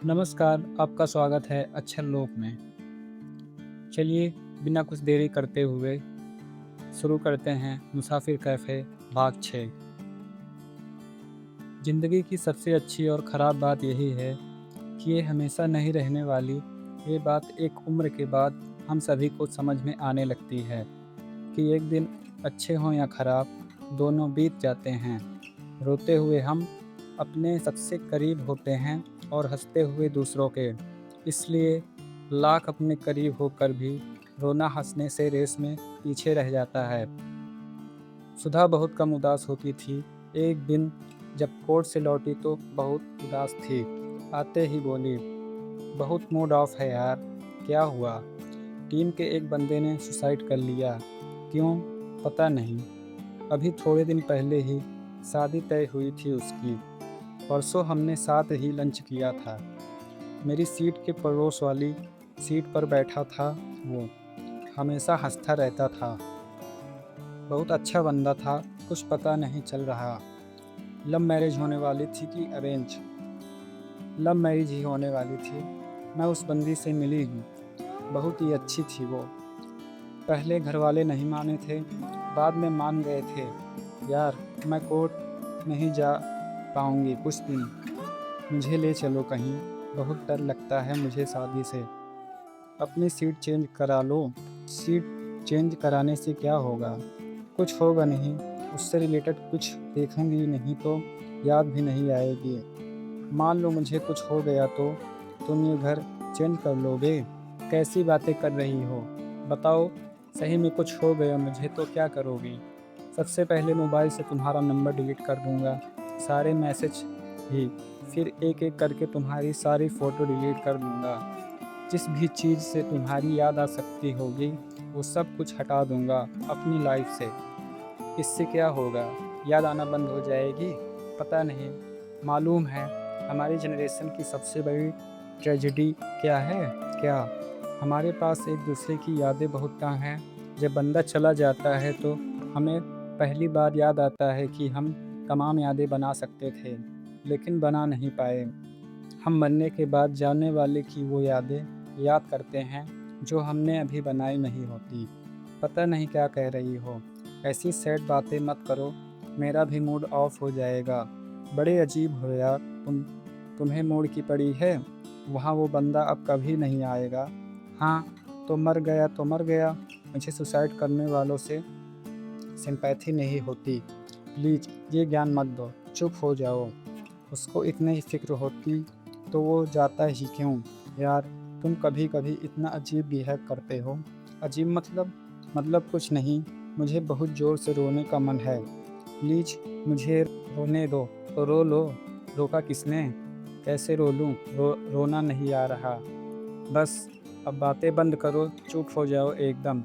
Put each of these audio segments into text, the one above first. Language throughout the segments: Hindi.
नमस्कार, आपका स्वागत है अक्षर लोक में। चलिए बिना कुछ देरी करते हुए शुरू करते हैं मुसाफिर कैफ़े भाग 6। ज़िंदगी की सबसे अच्छी और ख़राब बात यही है कि ये हमेशा नहीं रहने वाली। ये बात एक उम्र के बाद हम सभी को समझ में आने लगती है कि एक दिन अच्छे हों या ख़राब, दोनों बीत जाते हैं। रोते हुए हम अपने सबसे करीब होते हैं और हँसते हुए दूसरों के। इसलिए लाख अपने करीब होकर भी रोना हँसने से रेस में पीछे रह जाता है। सुधा बहुत कम उदास होती थी। एक दिन जब कोर्ट से लौटी तो बहुत उदास थी। आते ही बोली, बहुत मूड ऑफ है यार। क्या हुआ? टीम के एक बंदे ने सुसाइड कर लिया। क्यों? पता नहीं। अभी थोड़े दिन पहले ही शादी तय हुई थी उसकी। परसों हमने साथ ही लंच किया था। मेरी सीट के पड़ोस वाली सीट पर बैठा था वो। हमेशा हंसता रहता था। बहुत अच्छा बंदा था। कुछ पता नहीं चल रहा लव मैरिज होने वाली थी कि अरेंज। लव मैरिज ही होने वाली थी। मैं उस बंदी से मिली हूँ। बहुत ही अच्छी थी वो। पहले घर वाले नहीं माने थे, बाद में मान गए थे। यार मैं कोर्ट नहीं जा पाऊँगी कुछ दिन। मुझे ले चलो कहीं। बहुत डर लगता है मुझे शादी से। अपनी सीट चेंज करा लो। सीट चेंज कराने से क्या होगा? कुछ होगा नहीं। उससे रिलेटेड कुछ देखूंगी नहीं तो याद भी नहीं आएगी। मान लो मुझे कुछ हो गया तो तुम ये घर चेंज कर लोगे? कैसी बातें कर रही हो? बताओ, सही में कुछ हो गया मुझे तो क्या करोगी? सबसे पहले मोबाइल से तुम्हारा नंबर डिलीट कर दूंगा, सारे मैसेज भी। फिर एक एक करके तुम्हारी सारी फ़ोटो डिलीट कर दूंगा। जिस भी चीज़ से तुम्हारी याद आ सकती होगी वो सब कुछ हटा दूंगा अपनी लाइफ से। इससे क्या होगा? याद आना बंद हो जाएगी? पता नहीं। मालूम है हमारी जनरेशन की सबसे बड़ी ट्रेजेडी क्या है? क्या? हमारे पास एक दूसरे की यादें बहुत कम हैं। जब बंदा चला जाता है तो हमें पहली बार याद आता है कि हम तमाम यादें बना सकते थे, लेकिन बना नहीं पाए। हम मरने के बाद जाने वाले की वो यादें याद करते हैं जो हमने अभी बनाई नहीं होती। पता नहीं क्या कह रही हो। ऐसी सैड बातें मत करो, मेरा भी मूड ऑफ हो जाएगा। बड़े अजीब हो यार तुम्हें मूड की पड़ी है। वहाँ वो बंदा अब कभी नहीं आएगा। हाँ, तो मर गया तो मर गया। मुझे सुसाइड करने वालों से सिंपैथी नहीं होती। प्लीज़ ये ज्ञान मत दो, चुप हो जाओ। उसको इतनी ही फ़िक्र होती तो वो जाता ही क्यों? यार तुम कभी-कभी इतना अजीब बिहेव करते हो। अजीब मतलब कुछ नहीं। मुझे बहुत ज़ोर से रोने का मन है। प्लीज़ मुझे रोने दो। तो रो लो। रोका किसने? कैसे रो लूँ? रोना नहीं आ रहा। बस अब बातें बंद करो, चुप हो जाओ एकदम।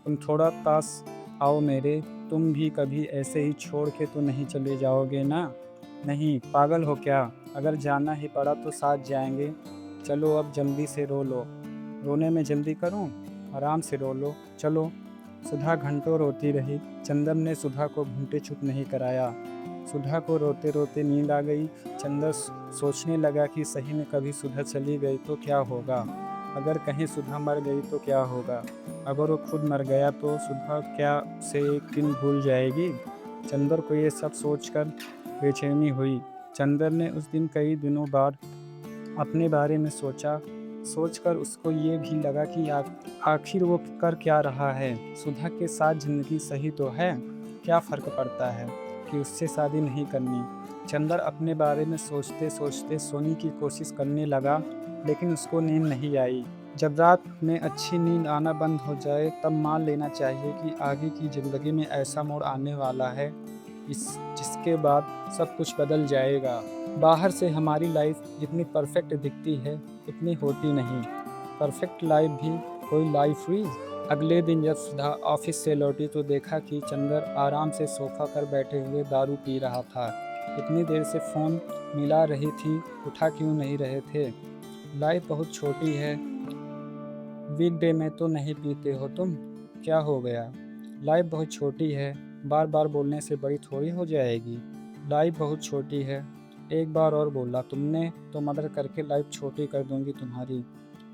तुम थोड़ा पास आओ मेरे। तुम भी कभी ऐसे ही छोड़ के तो नहीं चले जाओगे ना? नहीं, पागल हो क्या? अगर जाना ही पड़ा तो साथ जाएँगे। चलो अब जल्दी से रो लो। रोने में जल्दी करूँ? आराम से रो लो, चलो। सुधा घंटों रोती रही। चंदन ने सुधा को घंटे चुप नहीं कराया। सुधा को रोते-रोते नींद आ गई। चंदन सोचने लगा कि सही में कभी सुधा चली गई तो क्या होगा? अगर कहीं सुधा मर गई तो क्या होगा? अगर वो खुद मर गया तो सुधा क्या उसे एक दिन भूल जाएगी? चंदर को ये सब सोचकर बेचैनी हुई। चंदर ने उस दिन कई दिनों बाद अपने बारे में सोचा। सोचकर उसको ये भी लगा कि आखिर वो कर क्या रहा है? सुधा के साथ ज़िंदगी सही तो है? क्या फ़र्क पड़ता है कि उससे शादी नहीं करनी? चंदर अपने बारे में सोचते-सोचते सोने की कोशिश करने लगा, लेकिन उसको नींद नहीं आई। जब रात में अच्छी नींद आना बंद हो जाए तब मान लेना चाहिए कि आगे की ज़िंदगी में ऐसा मोड़ आने वाला है जिसके बाद सब कुछ बदल जाएगा। बाहर से हमारी लाइफ जितनी परफेक्ट दिखती है उतनी होती नहीं। परफेक्ट लाइफ भी कोई लाइफ हुई? अगले दिन जब सुधा ऑफिस से लौटी तो देखा कि चंदर आराम से सोफा पर बैठे हुए दारू पी रहा था। इतनी देर से फ़ोन मिला रही थी, उठा क्यों नहीं रहे थे? लाइफ बहुत छोटी है। वीकडे में तो नहीं पीते हो तुम? क्या हो गया? लाइफ बहुत छोटी है। बार बार बोलने से बड़ी थोड़ी हो जाएगी। लाइफ बहुत छोटी है। एक बार और बोला, तुमने तो मर्डर करके लाइफ छोटी कर दूंगी तुम्हारी।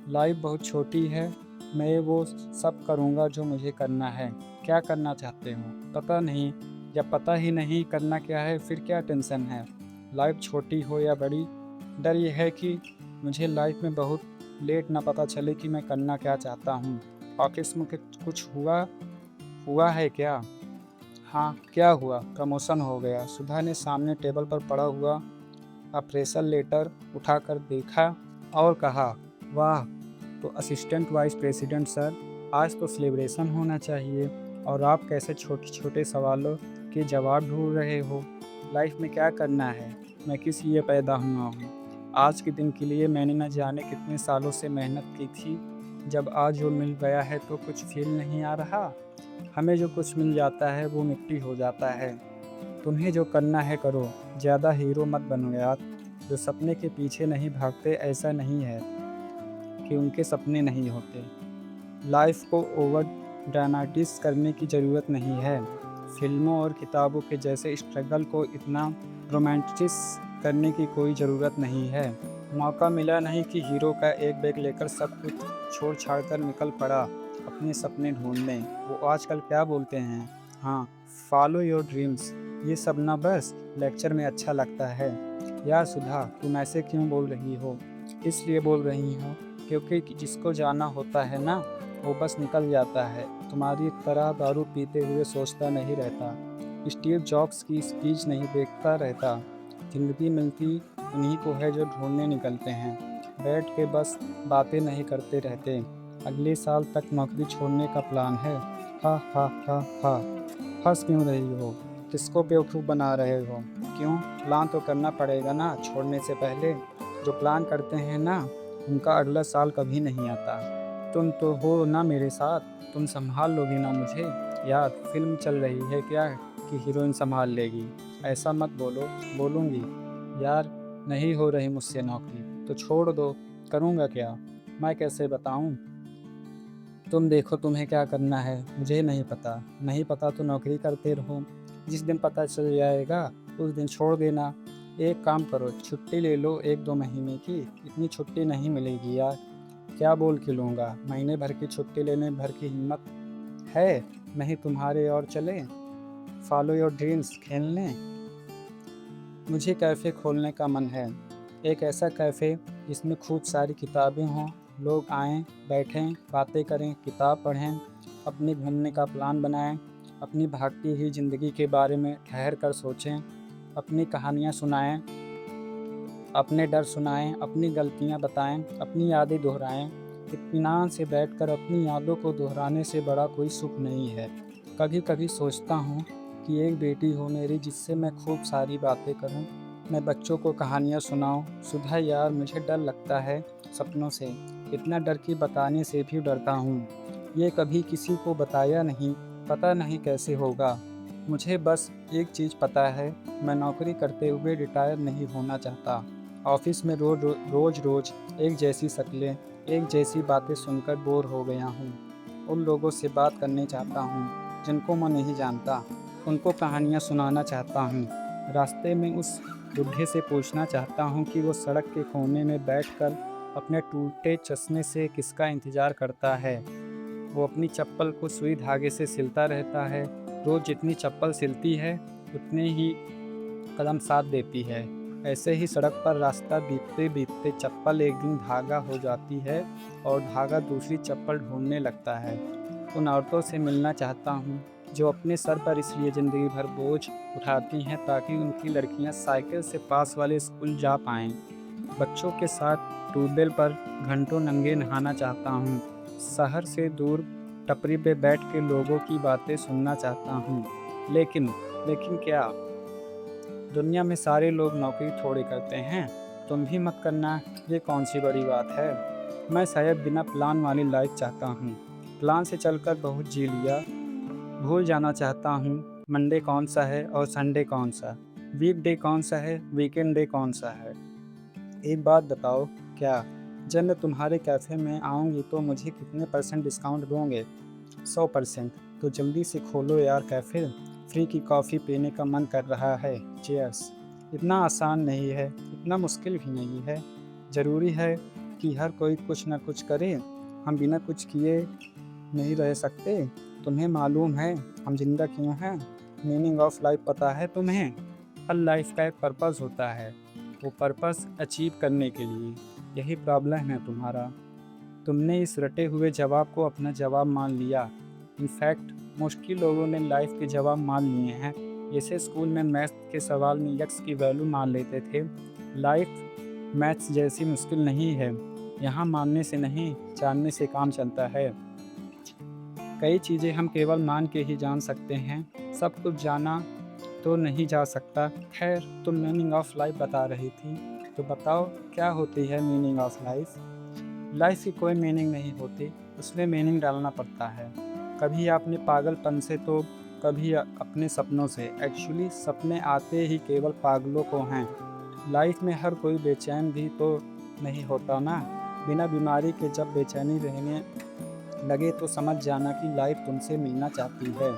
लाइफ बहुत छोटी है, मैं वो सब करूँगा जो मुझे करना है। क्या करना चाहते हो पता नहीं, जब पता ही नहीं करना क्या है फिर क्या टेंशन है। लाइफ छोटी हो या बड़ी, डर यह है कि मुझे लाइफ में बहुत लेट ना पता चले कि मैं करना क्या चाहता हूँ। ऑफिस में कुछ हुआ हुआ है क्या? हाँ, क्या हुआ? प्रमोशन हो गया। सुधा ने सामने टेबल पर पड़ा हुआ अप्रेजल लेटर उठाकर देखा और कहा, वाह, तो असिस्टेंट वाइस प्रेसिडेंट सर, आज तो सेलिब्रेशन होना चाहिए। और आप कैसे छोटे छोटे सवालों के जवाब ढूंढ रहे हो? लाइफ में क्या करना है? मैं किस लिए पैदा हुआ हूँ? आज के दिन के लिए मैंने न जाने कितने सालों से मेहनत की थी। जब आज वो मिल गया है तो कुछ फील नहीं आ रहा। हमें जो कुछ मिल जाता है वो मिट्टी हो जाता है। तुम्हें जो करना है करो, ज़्यादा हीरो मत बनो यार। जो सपने के पीछे नहीं भागते, ऐसा नहीं है कि उनके सपने नहीं होते। लाइफ को ओवर ड्रामेटिस करने की ज़रूरत नहीं है। फिल्मों और किताबों के जैसे स्ट्रगल को इतना रोमांटिस करने की कोई ज़रूरत नहीं है। मौका मिला नहीं कि हीरो का एक बैग लेकर सब कुछ छोड़ छाड़ कर निकल पड़ा अपने सपने ढूंढने। वो आजकल क्या बोलते हैं, हाँ, फॉलो योर ड्रीम्स। ये सब ना बस लेक्चर में अच्छा लगता है। यार सुधा, तुम ऐसे क्यों बोल रही हो? इसलिए बोल रही हो क्योंकि जिसको जाना होता है ना, वो बस निकल जाता है। तुम्हारी तरह दारू पीते हुए सोचता नहीं रहता, स्टीव जॉब्स की स्पीच नहीं देखता रहता। ज़िंदगी मिलती उन्हीं को है जो ढूंढने निकलते हैं। बैठ के बस बातें नहीं करते रहते। अगले साल तक नौकरी छोड़ने का प्लान है। हा हा हा हा। हंस क्यों रही हो? किसको बेवकूफ़ बना रहे हो? क्यों? प्लान तो करना पड़ेगा ना छोड़ने से पहले। जो प्लान करते हैं ना, उनका अगला साल कभी नहीं आता। तुम तो हो ना मेरे साथ, तुम संभाल लोगी ना मुझे? यार, फिल्म चल रही है क्या कि हीरोइन संभाल लेगी? ऐसा मत बोलो। बोलूँगी। यार, नहीं हो रही मुझसे नौकरी तो छोड़ दो। करूँगा क्या? मैं कैसे बताऊँ? तुम देखो तुम्हें क्या करना है, मुझे नहीं पता। नहीं पता तो नौकरी करते रहो। जिस दिन पता चल जाएगा उस दिन छोड़ देना। एक काम करो, छुट्टी ले लो 1-2 महीने की। इतनी छुट्टी नहीं मिलेगी यार। क्या बोल के लूँगा? महीने भर की छुट्टी लेने भर की हिम्मत है नहीं तुम्हारे? और चलें फॉलो योर ड्रीम्स खेलने। मुझे कैफ़े खोलने का मन है। एक ऐसा कैफ़े जिसमें खूब सारी किताबें हों, लोग आएँ, बैठें, बातें करें, किताब पढ़ें, अपने घूमने का प्लान बनाएँ, अपनी भागती हुई ज़िंदगी के बारे में ठहर कर सोचें, अपनी कहानियाँ सुनाएँ, अपने डर सुनाएँ, अपनी गलतियाँ बताएँ, अपनी यादें दोहराएँ। इत्मीनान से बैठकर अपनी यादों को दोहराने से बड़ा कोई सुख नहीं है। कभी-कभी सोचता हूँ कि एक बेटी हो मेरी जिससे मैं खूब सारी बातें करूँ, मैं बच्चों को कहानियाँ सुनाऊँ। सुधा यार, मुझे डर लगता है सपनों से, इतना डर कि बताने से भी डरता हूँ। ये कभी किसी को बताया नहीं, पता नहीं कैसे होगा। मुझे बस एक चीज़ पता है, मैं नौकरी करते हुए रिटायर नहीं होना चाहता। ऑफिस में रोज़ एक जैसी शक्लें, एक जैसी बातें सुनकर बोर हो गया हूँ। उन लोगों से बात करने चाहता हूँ जिनको मैं नहीं जानता। उनको कहानियाँ सुनाना चाहता हूँ। रास्ते में उस बुढ़े से पूछना चाहता हूँ कि वो सड़क के कोने में बैठकर अपने टूटे चश्मे से किसका इंतज़ार करता है। वो अपनी चप्पल को सुई धागे से सिलता रहता है। रोज़ जितनी चप्पल सिलती है उतने ही कदम साथ देती है। ऐसे ही सड़क पर रास्ता बीतते बीतते चप्पल एक दिन धागा हो जाती है और धागा दूसरी चप्पल ढूंढने लगता है। उन औरतों से मिलना चाहता हूँ जो अपने सर पर इसलिए ज़िंदगी भर बोझ उठाती हैं ताकि उनकी लड़कियाँ साइकिल से पास वाले स्कूल जा पाएँ। बच्चों के साथ ट्यूबवेल पर घंटों नंगे नहाना चाहता हूँ। शहर से दूर टपरी पे बैठ के लोगों की बातें सुनना चाहता हूँ। लेकिन लेकिन क्या? दुनिया में सारे लोग नौकरी थोड़े करते हैं। तुम भी मत करना, ये कौन सी बड़ी बात है। मैं शायद बिना प्लान वाली लाइफ चाहता हूँ। प्लान से चलकर बहुत जी लिया। भूल जाना चाहता हूँ मंडे कौन सा है और संडे कौन सा, वीकडे कौन सा है, वीकेंड डे कौन सा है। एक बात बताओ, क्या जब मैं तुम्हारे कैफ़े में आऊँगी तो मुझे कितने % डिस्काउंट दोगे? 100%। तो जल्दी से खोलो यार कैफ़े, फ्री की कॉफ़ी पीने का मन कर रहा है। चीयर्स। इतना आसान नहीं है, इतना मुश्किल भी नहीं है। ज़रूरी है कि हर कोई कुछ न कुछ करे। हम बिना कुछ किए नहीं रह सकते। तुम्हें मालूम है हम ज़िंदा क्यों हैं? मीनिंग ऑफ लाइफ पता है तुम्हें? हर लाइफ का एक पर्पस होता है, वो पर्पस अचीव करने के लिए। यही प्रॉब्लम है तुम्हारा। तुमने इस रटे हुए जवाब को अपना जवाब मान लिया। इनफैक्ट मोस्टली लोगों ने लाइफ के जवाब मान लिए हैं। जैसे स्कूल में मैथ्स के सवाल में यक्स की वैल्यू मान लेते थे। लाइफ मैथ्स जैसी मुश्किल नहीं है। यहाँ मानने से नहीं, जानने से काम चलता है। कई चीज़ें हम केवल मान के ही जान सकते हैं। सब कुछ जाना तो नहीं जा सकता। खैर, तुम मीनिंग ऑफ लाइफ बता रही थी, तो बताओ क्या होती है मीनिंग ऑफ लाइफ? लाइफ की कोई मीनिंग नहीं होती, उसमें मीनिंग डालना पड़ता है। कभी आपने पागलपन से तो कभी अपने सपनों से। एक्चुअली सपने आते ही केवल पागलों को हैं। लाइफ में हर कोई बेचैन भी तो नहीं होता ना। बिना बीमारी के जब बेचैनी रहने लगे तो समझ जाना कि लाइफ तुमसे मिलना चाहती है।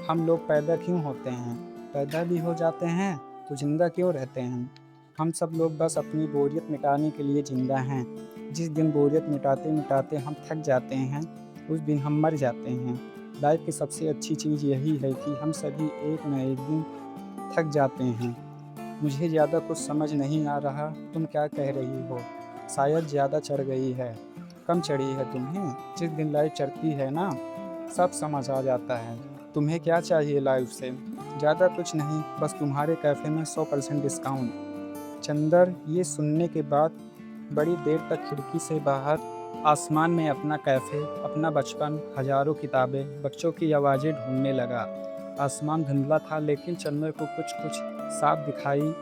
हम लोग पैदा क्यों होते हैं? पैदा भी हो जाते हैं तो जिंदा क्यों रहते हैं? हम सब लोग बस अपनी बोरियत मिटाने के लिए जिंदा हैं। जिस दिन बोरियत मिटाते मिटाते हम थक जाते हैं, उस दिन हम मर जाते हैं। लाइफ की सबसे अच्छी चीज़ यही है कि हम सभी एक न एक दिन थक जाते हैं। मुझे ज़्यादा कुछ समझ नहीं आ रहा, तुम क्या कह रही हो? शायद ज़्यादा चढ़ गई है। कम चढ़ी है तुम्हें? जिस दिन लाइफ चढ़ती है ना, सब समझ आ जाता है। तुम्हें क्या चाहिए लाइफ से? ज़्यादा कुछ नहीं, बस तुम्हारे कैफ़े में 100% डिस्काउंट। चंदर ये सुनने के बाद बड़ी देर तक खिड़की से बाहर आसमान में अपना कैफ़े, अपना बचपन, हज़ारों किताबें, बच्चों की आवाज़ें ढूंढने लगा। आसमान धुंधला था लेकिन चंदर को कुछ कुछ साफ दिखाई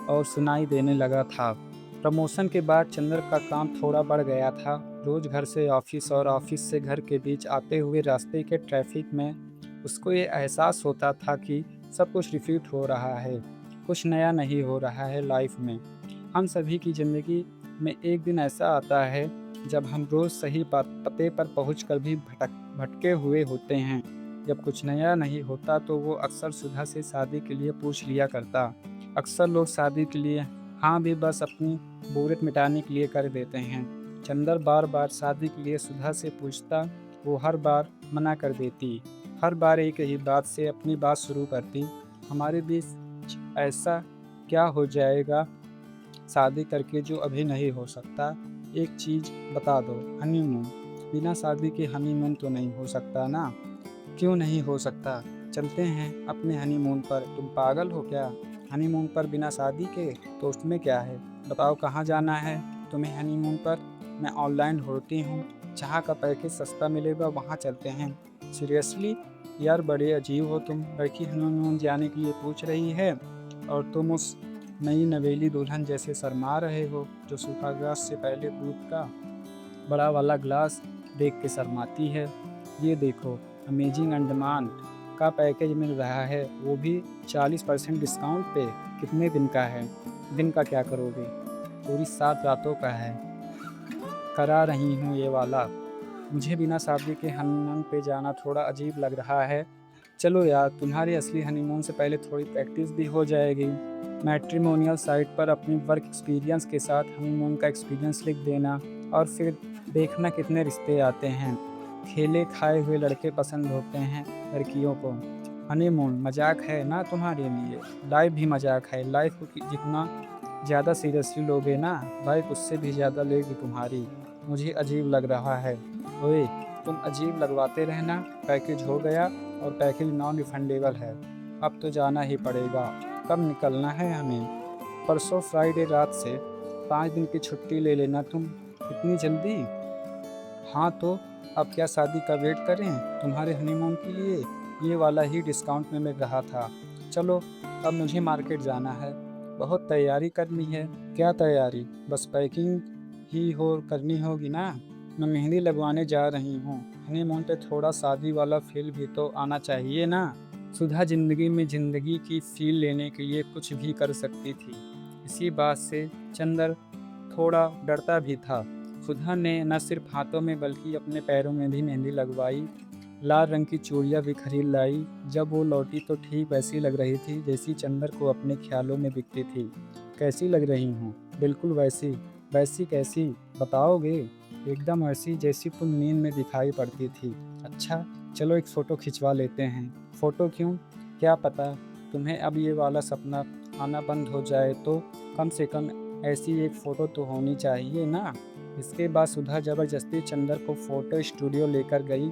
और सुनाई देने लगा था। प्रमोशन के बाद चंदर का काम थोड़ा बढ़ गया था। रोज़ घर से ऑफिस और ऑफिस से घर के बीच आते हुए रास्ते के ट्रैफिक में उसको ये एहसास होता था कि सब कुछ रिपीट हो रहा है, कुछ नया नहीं हो रहा है लाइफ में। हम सभी की ज़िंदगी में एक दिन ऐसा आता है जब हम रोज़ सही पते पर पहुंचकर भी भटके हुए होते हैं। जब कुछ नया नहीं होता तो वो अक्सर सुधा से शादी के लिए पूछ लिया करता। अक्सर लोग शादी के लिए हाँ भी बस अपनी बोरियत मिटाने के लिए कर देते हैं। चंदर बार बार शादी के लिए सुधा से पूछता, वो हर बार मना कर देती। हर बार एक ही बात से अपनी बात शुरू करती, हमारे बीच ऐसा क्या हो जाएगा शादी करके जो अभी नहीं हो सकता? एक चीज़ बता दो, हनीमून। बिना शादी के हनीमून तो नहीं हो सकता ना? क्यों नहीं हो सकता? चलते हैं अपने हनीमून पर। तुम पागल हो क्या? हनीमून पर बिना शादी के? तो उसमें क्या है? बताओ कहाँ जाना है तुम्हें हनीमून पर? मैं ऑनलाइन ढूंढती हूँ, जहाँ का पैकेज सस्ता मिलेगा वहाँ चलते हैं। सीरियसली यार, बड़े अजीब हो तुम। लड़की हनीमून जाने के लिए पूछ रही है और तुम उस नई नवेली दुल्हन जैसे शर्मा रहे हो जो सूखाग्रास से पहले दूध का बड़ा वाला ग्लास देख के शर्माती है। ये देखो, अमेजिंग अंडमान का पैकेज मिल रहा है, वो भी 40% डिस्काउंट पे। कितने दिन का है? दिन का क्या करोगे? पूरी 7 रातों का है। करा रही हूँ ये वाला। मुझे बिना शादी के हनीमून पे जाना थोड़ा अजीब लग रहा है। चलो यार, तुम्हारे असली हनीमून से पहले थोड़ी प्रैक्टिस भी हो जाएगी। मैट्रिमोनियल साइट पर अपनी वर्क एक्सपीरियंस के साथ हनीमून का एक्सपीरियंस लिख देना और फिर देखना कितने रिश्ते आते हैं। खेले खाए हुए लड़के पसंद होते हैं लड़कियों को। हनीमून मजाक है ना तुम्हारे लिए? लाइफ भी मजाक है। लाइफ को जितना ज़्यादा सीरियसली लोगे ना, लाइफ उससे भी ज़्यादा लेगी तुम्हारी। मुझे अजीब लग रहा है। ओए, तुम अजीब लगवाते रहना। पैकेज हो गया और पैकेज नॉन रिफंडेबल है। अब तो जाना ही पड़ेगा। कब निकलना है हमें? परसों फ्राइडे रात से। 5 दिन की छुट्टी ले लेना तुम। इतनी जल्दी? हाँ तो अब क्या शादी का वेट करें तुम्हारे हनीमून के लिए? ये वाला ही डिस्काउंट में मिल रहा था। चलो, अब मुझे मार्केट जाना है, बहुत तैयारी करनी है। क्या तैयारी? बस पैकिंग ही हो करनी होगी ना। मैं मेहंदी लगवाने जा रही हूँ। हनीमून पे थोड़ा शादी वाला फील भी तो आना चाहिए ना। सुधा जिंदगी में ज़िंदगी की फील लेने के लिए कुछ भी कर सकती थी। इसी बात से चंदर थोड़ा डरता भी था। सुधा ने न सिर्फ हाथों में बल्कि अपने पैरों में भी मेहंदी लगवाई। लाल रंग की चूड़ियाँ भी खरीद लाई। जब वो लौटी तो ठीक वैसी लग रही थी जैसी चंदर को अपने ख्यालों में दिखती थी। कैसी लग रही हूँ? बिल्कुल वैसी। वैसी कैसी? बताओगे? एकदम वैसी जैसी तुम नींद में दिखाई पड़ती थी। अच्छा, चलो एक फ़ोटो खिंचवा लेते हैं। फ़ोटो क्यों? क्या पता तुम्हें अब ये वाला सपना आना बंद हो जाए तो कम से कम ऐसी एक फ़ोटो तो होनी चाहिए ना। इसके बाद सुधा ज़बरदस्ती चंदर को फ़ोटो स्टूडियो लेकर गई